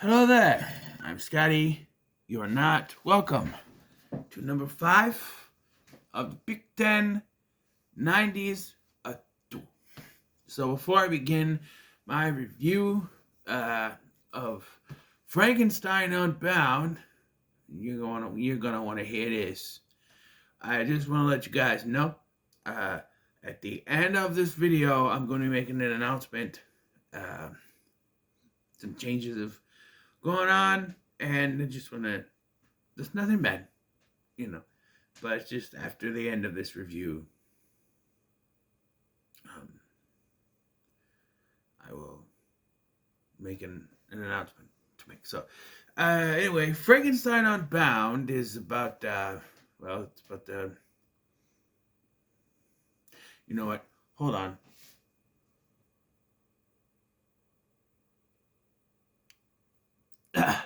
Hello there, I'm Scotty. You are not welcome to number 5 of the Big Ten 90's. So before I begin my review of Frankenstein Unbound, you're gonna want to hear this. I just want to let you guys know, at the end of this video, I'm going to be making an announcement. Some changes of going on, and I just want to, there's nothing bad, but it's just after the end of this review, I will make an announcement to make. So, anyway, Frankenstein Unbound is about, it's about the, you know what, hold on.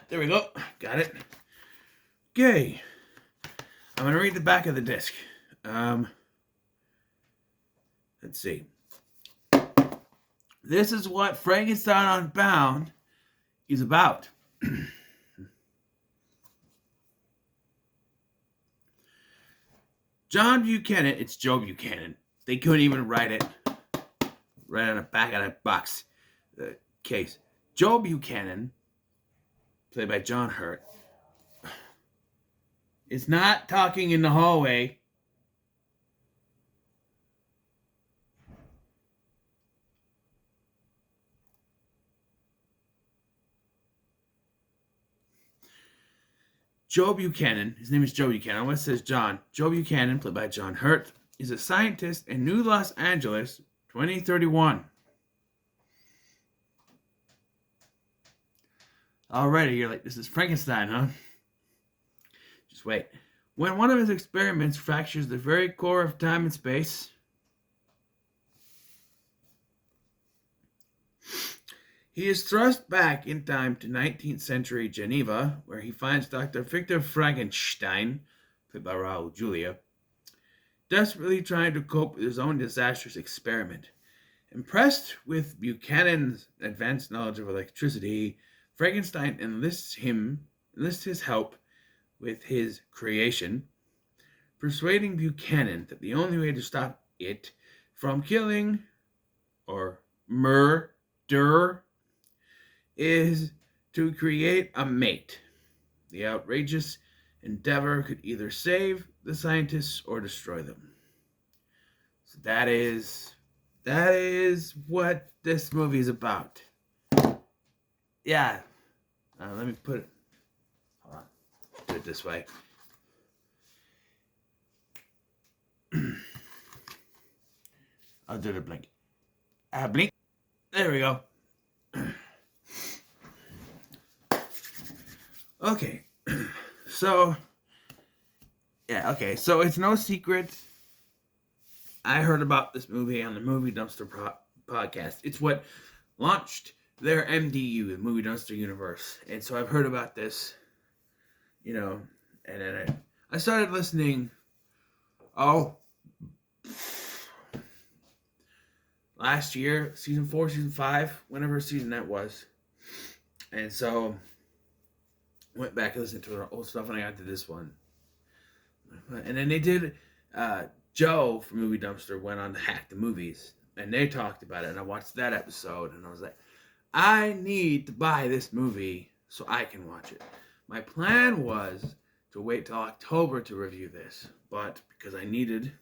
There we go. Got it. Okay. I'm going to read the back of the disc. Let's see. This is what Frankenstein Unbound is about. John Buchanan, it's Joe Buchanan. They couldn't even write it right on the back of that box. The case. Joe Buchanan, played by John Hurt, is not talking in the hallway. Joe Buchanan, his name is Joe Buchanan. What says John? Joe Buchanan, played by John Hurt, is a scientist in New Los Angeles, 2031. Already, you're like, this is Frankenstein, huh? Just wait. When one of his experiments fractures the very core of time and space, he is thrust back in time to 19th century Geneva, where he finds Dr. Victor Frankenstein, played by Raul Julia, desperately trying to cope with his own disastrous experiment. Impressed with Buchanan's advanced knowledge of electricity, Frankenstein enlists his help with his creation, persuading Buchanan that the only way to stop it from killing or murder is to create a mate. The outrageous endeavor could either save the scientists or destroy them. So that is what this movie is about. Yeah. Let me put it. Hold on. Do it this way. I'll do the blink. Blink. There we go. Okay. So it's no secret. I heard about this movie on the Movie Dumpster podcast. It's what launched their MDU, the Movie Dumpster Universe. And so I've heard about this, and then I started listening, last year, season 4, season 5, whenever season that was. And so went back and listened to their old stuff, and I got to this one. And then they did, Joe from Movie Dumpster went on to Hack the Movies, and they talked about it, and I watched that episode, and I was like, I need to buy this movie so I can watch it. My plan was to wait till October to review this, but because I needed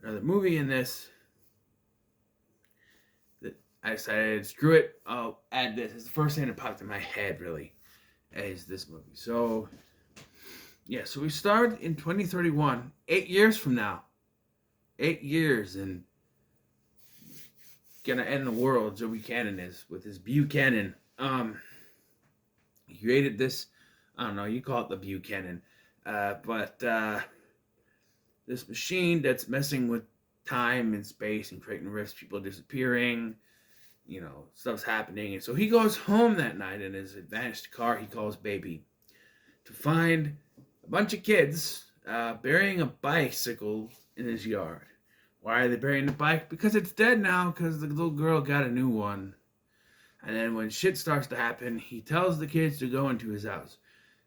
another movie in this, I decided, screw it, I'll add this. It's the first thing that popped in my head, really, is this movie. So, so we start in 2031, 8 years from now. 8 years, and gonna end the world. Joe Buchanan is with his Buchanan. He created this, I don't know, you call it the Buchanan, but this machine that's messing with time and space and creating rifts, people disappearing, stuff's happening. And so he goes home that night in his advanced car he calls Baby to find a bunch of kids burying a bicycle in his yard. Why are they burying the bike? Because it's dead now, because the little girl got a new one. And then when shit starts to happen, he tells the kids to go into his house.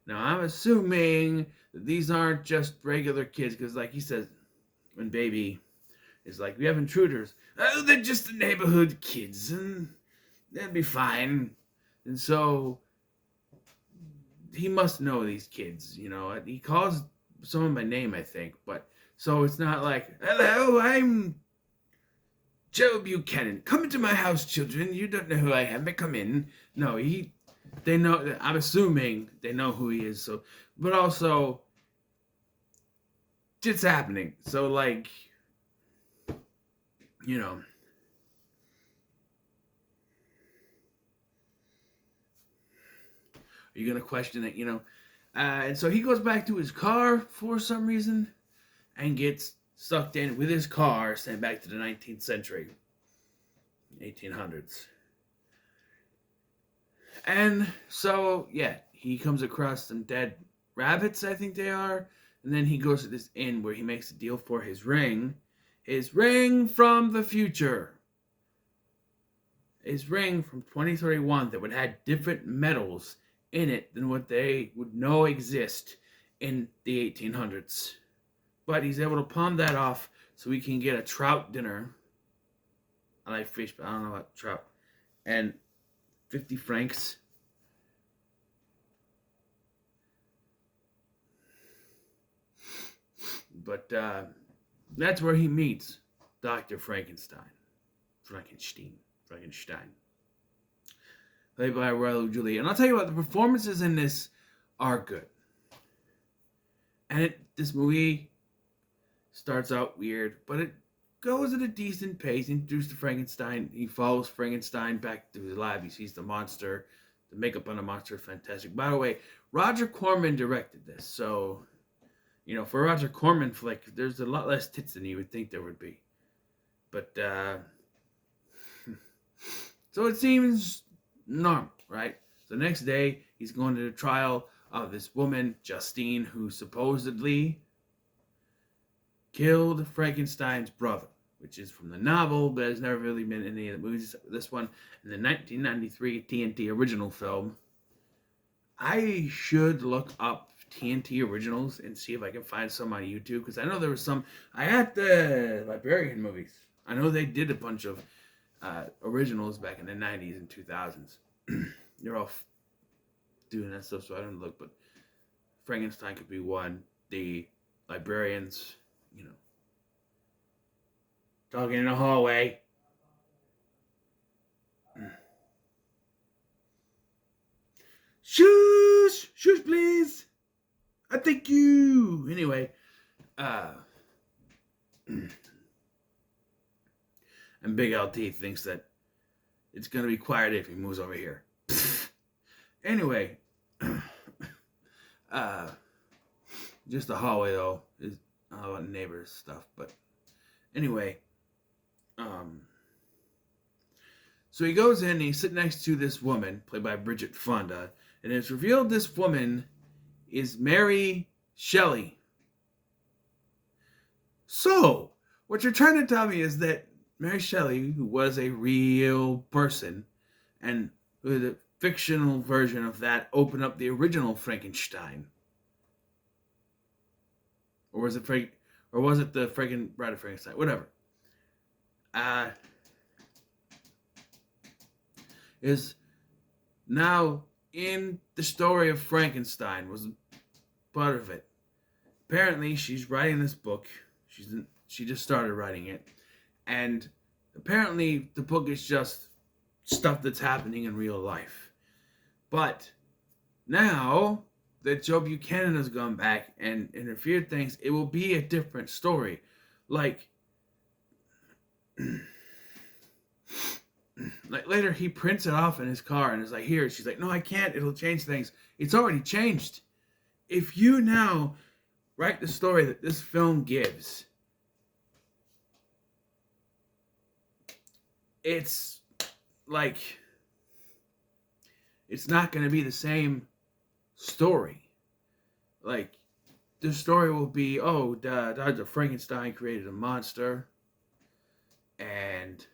Now, I'm assuming that these aren't just regular kids, because, like he says, when Baby is like, we have intruders. Oh, they're just the neighborhood kids, and they'll be fine. And so, he must know these kids, you know. He calls someone by name, I think, but so it's not like, hello, I'm Joe Buchanan. Come into my house, children. You don't know who I am, but come in. No, they know, I'm assuming they know who he is, so, but also, shit's happening. So, like, you know, are you gonna question it, you know? And so he goes back to his car for some reason and gets sucked in with his car, sent back to the 19th century, 1800s. And so, yeah, he comes across some dead rabbits, I think they are. And then he goes to this inn where he makes a deal for his ring. His ring from the future. His ring from 2031 that would have different metals in it than what they would know exist in the 1800s. But he's able to pawn that off so we can get a trout dinner. I like fish, but I don't know about trout. And 50 francs. But that's where he meets Dr. Frankenstein. Frankenstein. Played by Raul Julia. And I'll tell you what, the performances in this are good. And this movie starts out weird, but it goes at a decent pace. Introduced to Frankenstein. He follows Frankenstein back to his lab. He sees the monster. The makeup on the monster is fantastic. By the way, Roger Corman directed this. So, you know, for a Roger Corman flick, there's a lot less tits than you would think there would be. But, so it seems normal, right? So the next day, he's going to the trial of this woman, Justine, who supposedly killed Frankenstein's brother, which is from the novel, but has never really been in any of the movies. This one, in the 1993 TNT original film. I should look up TNT originals and see if I can find some on YouTube, because I know there was some. I had the Librarian movies. I know they did a bunch of originals back in the 90s and 2000s. They're all doing that stuff, so I don't look, but Frankenstein could be one. The Librarians, you know, talking in the hallway. Shush, please. I thank you. Anyway, and Big LT thinks that it's gonna be quiet if he moves over here. Anyway, just the hallway though is a lot of neighbors stuff, but anyway, so he goes in and he's sitting next to this woman played by Bridget Fonda, and it's revealed this woman is Mary Shelley. So what you're trying to tell me is that Mary Shelley, who was a real person, and the fictional version of that opened up the original Frankenstein, or was it the Bride of Frankenstein? Whatever. Is now in the story of Frankenstein, was part of it. Apparently, she's writing this book. She just started writing it. And apparently the book is just stuff that's happening in real life. But now that Joe Buchanan has gone back and interfered things, it will be a different story. Like later he prints it off in his car and is like, here. She's like, no, I can't. It'll change things. It's already changed. If you now write the story that this film gives, it's like, it's not going to be the same story. Like, the story will be, Dr. Frankenstein created a monster, and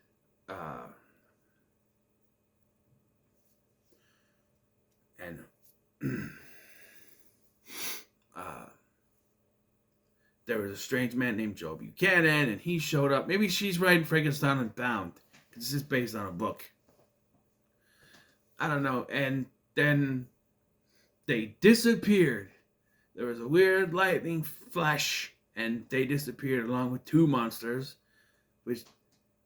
And uh, there was a strange man named Joe Buchanan, and he showed up. Maybe she's writing Frankenstein Unbound, because this is based on a book. I don't know. And then they disappeared. There was a weird lightning flash, and they disappeared along with two monsters, which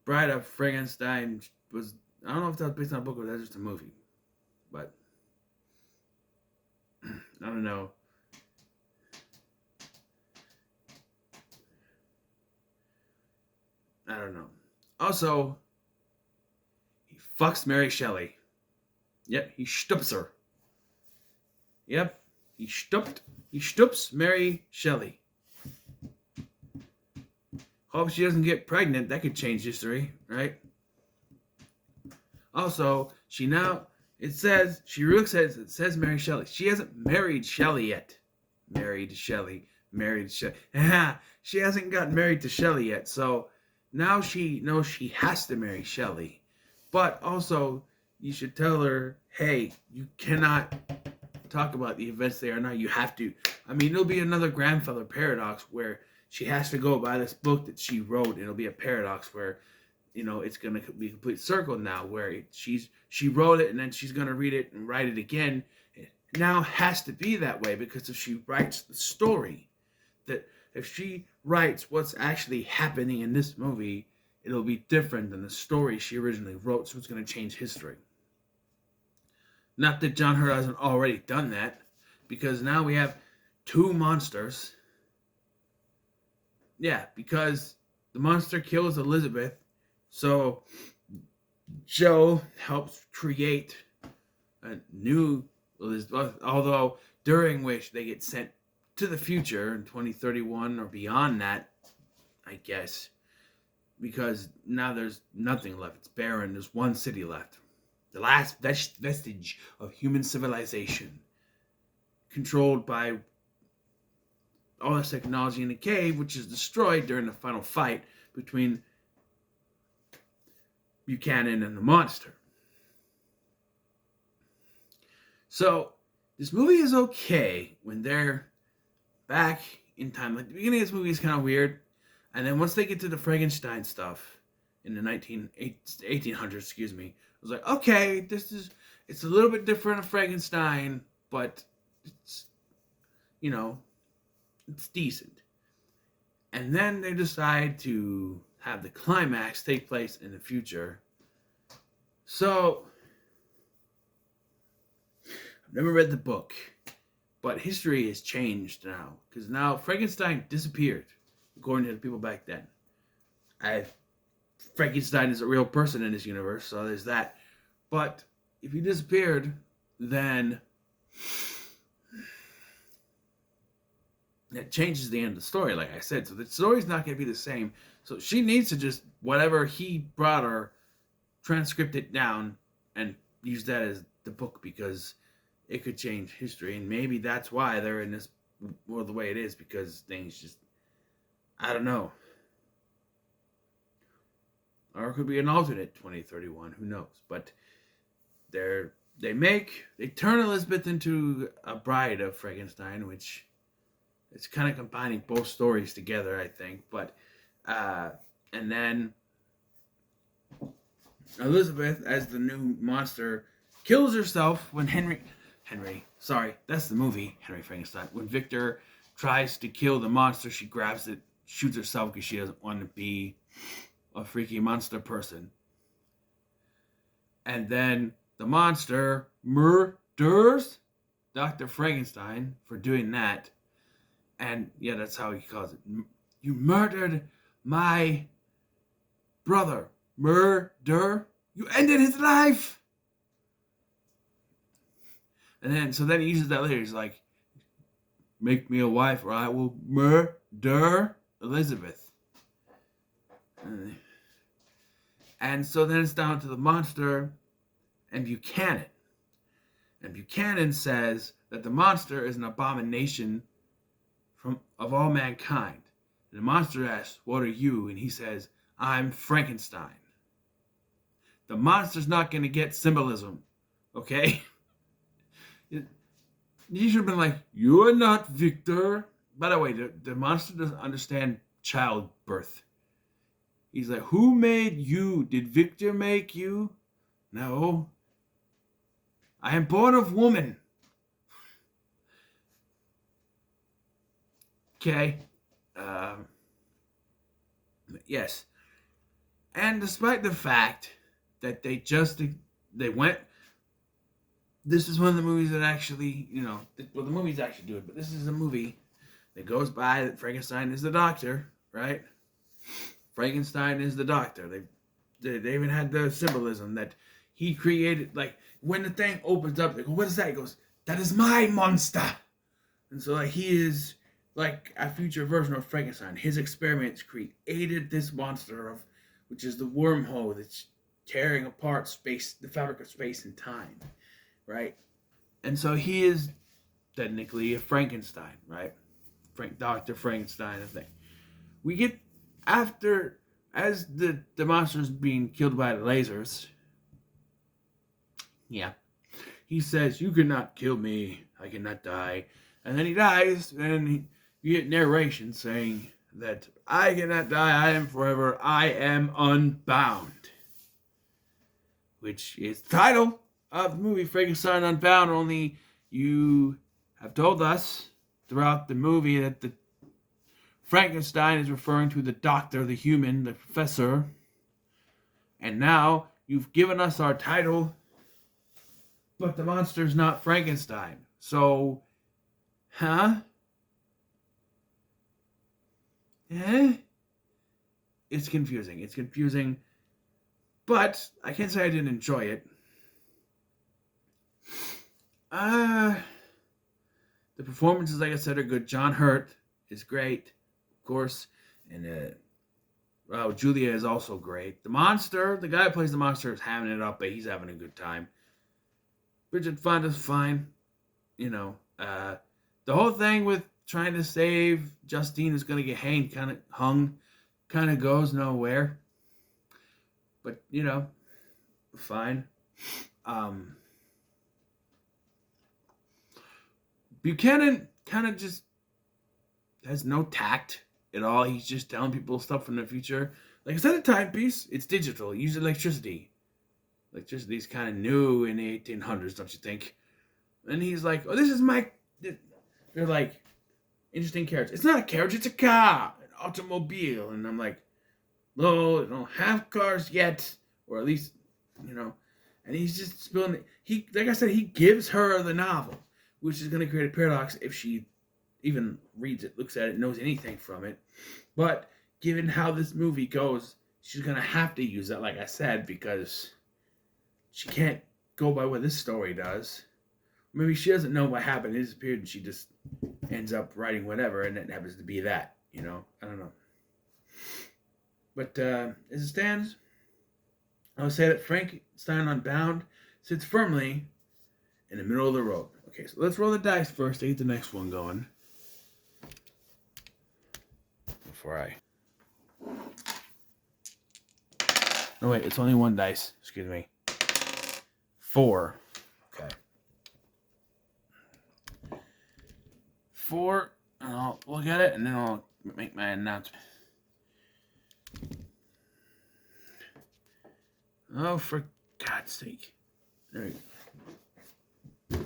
Bride of Frankenstein was. I don't know if that was based on a book or that's just a movie, but I don't know. I don't know. Also, he fucks Mary Shelley. Yep, he stoops her. Yep, he stoops Mary Shelley. Hope she doesn't get pregnant. That could change history, right? Also, it says Mary Shelley. She hasn't married Shelley yet. Married Shelley. She hasn't gotten married to Shelley yet. So now she knows she has to marry Shelley. But also, you should tell her, hey, you cannot talk about the events they are now. You have to. I mean, it'll be another grandfather paradox where she has to go by this book that she wrote. It'll be a paradox where, it's going to be a complete circle now where she wrote it and then she's going to read it and write it again. It now has to be that way because if she writes the story, that if she writes what's actually happening in this movie, it'll be different than the story she originally wrote, so it's going to change history. Not that John Hurt hasn't already done that, because now we have two monsters. Yeah, because the monster kills Elizabeth, so Joe helps create a new Elizabeth, although during which they get sent to the future in 2031 or beyond that, I guess, because now there's nothing left. It's barren. There's one city left. The last vestige of human civilization, controlled by all this technology in the cave, which is destroyed during the final fight between Buchanan and the monster. So, this movie is okay when they're back in time. Like, the beginning of this movie is kind of weird, and then once they get to the Frankenstein stuff in the 1800s, I was like, okay, it's a little bit different of Frankenstein, but it's, it's decent. And then they decide to have the climax take place in the future. So, I've never read the book, but history has changed now. Because now Frankenstein disappeared, according to the people back then. Frankenstein is a real person in this universe, so there's that. But if he disappeared, then that changes the end of the story, like I said. So the story's not going to be the same. So she needs to just, whatever he brought her, transcript it down and use that as the book, because it could change history. And maybe that's why they're in this world the way it is, because things just, I don't know. Or it could be an alternate 2031, who knows. But they turn Elizabeth into a bride of Frankenstein, which it's kind of combining both stories together, I think. But and then Elizabeth, as the new monster, kills herself when that's the movie, Henry Frankenstein. When Victor tries to kill the monster, she grabs it, shoots herself because she doesn't want to be a freaky monster person. And then the monster murders Dr. Frankenstein for doing that. And yeah, that's how he calls it. You murdered my brother. Murder. You ended his life. And then he uses that later. He's like, make me a wife or I will murder Elizabeth. And so then it's down to the monster and Buchanan. And Buchanan says that the monster is an abomination of all mankind. And the monster asks, what are you? And he says, I'm Frankenstein. The monster's not going to get symbolism, okay? He should have been like, "You're not Victor." By the way, the monster doesn't understand childbirth. He's like, "Who made you? Did Victor make you?" No, I am born of woman. Okay. Um, yes. And despite the fact that they went, this is one of the movies that actually, well, the movies actually do it, but this is a movie that goes by that Frankenstein is the doctor, right? Frankenstein is the doctor. They even had the symbolism that he created. Like when the thing opens up, they go, "What is that?" He goes, "That is my monster." And so like he is like a future version of Frankenstein. His experiments created this monster of, which is the wormhole that's tearing apart space, the fabric of space and time, right? And so he is technically a Frankenstein, right? Dr. Frankenstein, I think. We get after as the monster's being killed by the lasers. Yeah. He says, "You cannot kill me. I cannot die." And then he dies, and you get narration saying that I cannot die, I am forever, I am unbound. Which is the title of the movie Frankenstein Unbound, only you have told us throughout the movie that the Frankenstein is referring to the doctor, the human, the professor. And now you've given us our title, but the monster's not Frankenstein. So, huh? Eh? It's confusing. It's confusing. But I can't say I didn't enjoy it. The performances, like I said, are good. John Hurt is great, of course. And Julia is also great. The monster, the guy who plays the monster is having it up, but he's having a good time. Bridget Fonda's fine. The whole thing with trying to save Justine is going to get hung, kind of goes nowhere. But, fine. Buchanan kind of just has no tact at all. He's just telling people stuff from the future. Like, instead of timepiece, it's digital. Use electricity. Electricity's kind of new in the 1800s, don't you think? And he's like, "Oh, this is my..." They're like, interesting carriage. It's not a carriage, it's a car. An automobile. And I'm like, "No, don't have cars yet." Or at least, And he's just spilling it. Like I said, he gives her the novel, which is going to create a paradox if she even reads it, looks at it, knows anything from it. But given how this movie goes, she's going to have to use that, like I said, because she can't go by what this story does. Maybe she doesn't know what happened. It disappeared and she just ends up writing whatever, and it happens to be that, I don't know. But as it stands, I would say that Frankenstein Unbound sits firmly in the middle of the road. Okay, so let's roll the dice first to get the next one going. No, wait, it's only one dice. Excuse me. 4. Okay. 4, and I'll look at it, and then I'll make my announcement. Oh, for God's sake. There we go.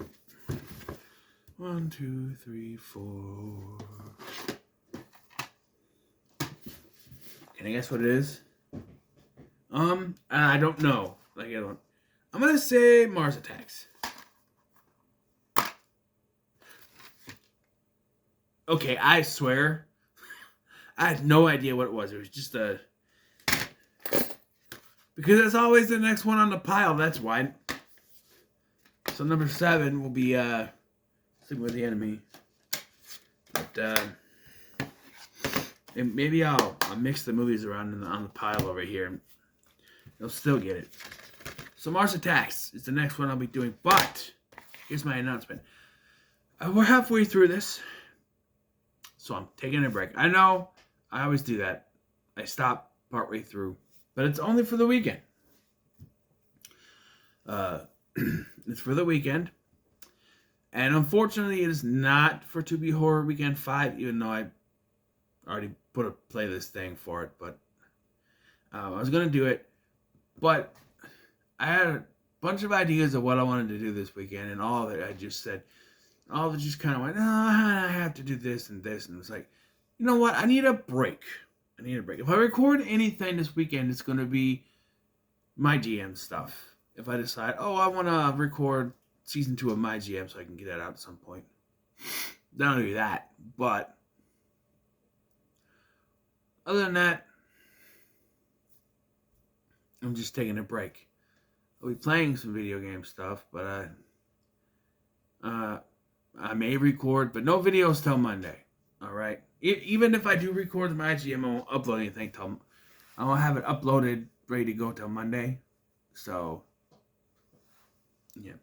1, 2, 3, 4. Can I guess what it is? I don't know. I'm gonna say Mars Attacks. Okay, I swear, I had no idea what it was. It was just because it's always the next one on the pile. That's why. So number 7 will be Sleeping with the Enemy. But maybe I'll mix the movies around on the pile over here, and you'll still get it. So Mars Attacks is the next one I'll be doing. But here's my announcement. We're halfway through this, so I'm taking a break. I know I always do that. I stop partway through, but it's only for the weekend. It's for the weekend. And unfortunately, it is not for To Be Horror Weekend 5, even though I already put a playlist thing for it. But I was going to do it. But I had a bunch of ideas of what I wanted to do this weekend, and all of it, I just said, all of it just kind of went, I have to do this and this. And it's like, you know what? I need a break. If I record anything this weekend, it's going to be my GM stuff. If I decide, I want to record season 2 of my GM so I can get that out at some point, then I'll do that. But other than that, I'm just taking a break. I'll be playing some video game stuff, but I may record, but no videos till Monday. All right. Even if I do record my GM, I won't upload anything till I won't have it uploaded ready to go till Monday. So yeah,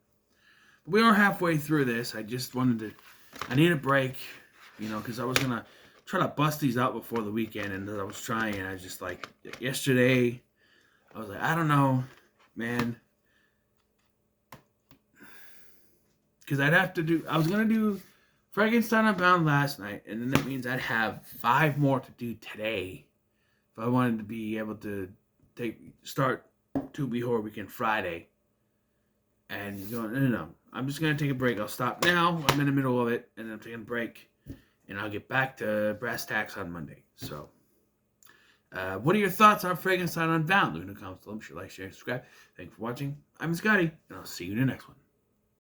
but we are halfway through this. I just I need a break, because I was gonna try to bust these out before the weekend, and I was trying, and I was just like yesterday, I was like, I don't know, man. Because I was going to do Frankenstein Unbound last night, and then that means I'd have 5 more to do today if I wanted to be able to start To Be Horror Weekend Friday. And no. I'm just going to take a break. I'll stop now. I'm in the middle of it, and I'm taking a break, and I'll get back to brass tacks on Monday. So, what are your thoughts on Frankenstein Unbound? Leave in the comments below. Be sure to like, share, and subscribe. Thanks for watching. I'm Scotty, and I'll see you in the next one.